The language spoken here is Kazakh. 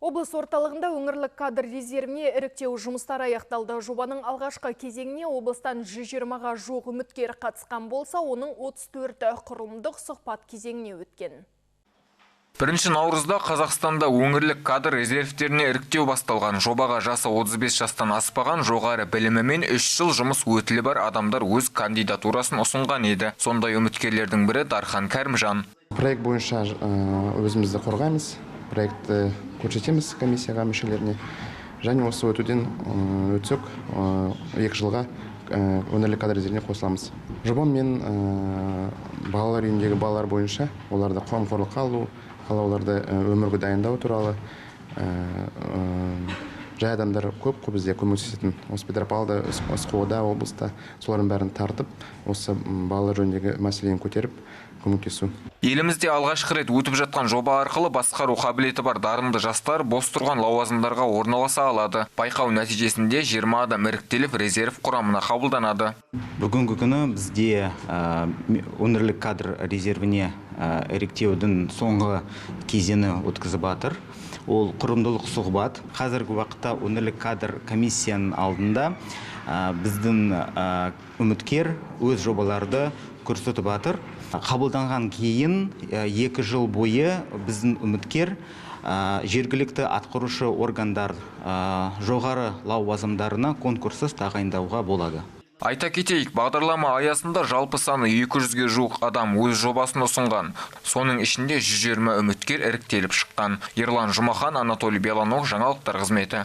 Облыс орталығында өңірлік кадр резервіне іріктеу жұмыстары аяқталды. Жобаның алғашқы кезеңіне облыстан 120-ға жуық үміткер қатысқан болса, оның 34-і құрылымдық сұхбат кезеңіне өткен. 1 наурызда Қазақстанда өңірлік кадр резервтеріне іріктеу басталған. Жобаға жасы 35 жастан аспаған, жоғары білімімен 3 жыл жұмыс өтілі бар адамдар өз кандидатурасын ұсынған еді. Сондай үміткерлердің бірі Дархан Кәрімжан. Проект бойынша өзімізді қорғаймыз. Проектті көрсетеміз комиссияға мүшелеріне. Және осы өтуден өтсек 2 жылға өңірлік кадр резервіне қосыламыз. Жобам мен балалар үйіндегі балалар бойынша оларды қамқорлыққа алу, оларды өмірге дайындау туралы жай адамдар көп бізде көмектесетін. Осы Петропавлда, Осқода, облыста солардың бәрін тартып, осы балалар жөніндегі мәселені көтеріп көмектесу. Елімізде алғашқы рет өтіп жатқан жоба арқылы басқару қабілеті бар дарынды жастар бос тұрған лауазымдарға орналаса алады. Байқау нәтижесінде 20 адам іріктеліп резерв құрамына қабылданады. Бүгінгі күні бізде өңірлік кадр резервіне іріктеудің соңғы кезеңі өткізіп жатыр. Ол құрылымдық сұхбат. Қазіргі уақытта өңірлік кадр комиссияның алдында біздің үміткер өз жобаларды көрсетіп жатыр. Қабылданған кейін 2 жыл бойы біздің үміткер жергілікті атқарушы органдар жоғары лауазымдарына конкурсыз тағайындауға болады. Айта кетейік, бағдарлама аясында жалпы саны 200-ге жуық адам өз жобасын ұсынған. Соның ішінде 120 үміткер іріктеліп шыққан. Ерлан Жұмахан, Анатолий Беланов, жаңалықтар қызметі.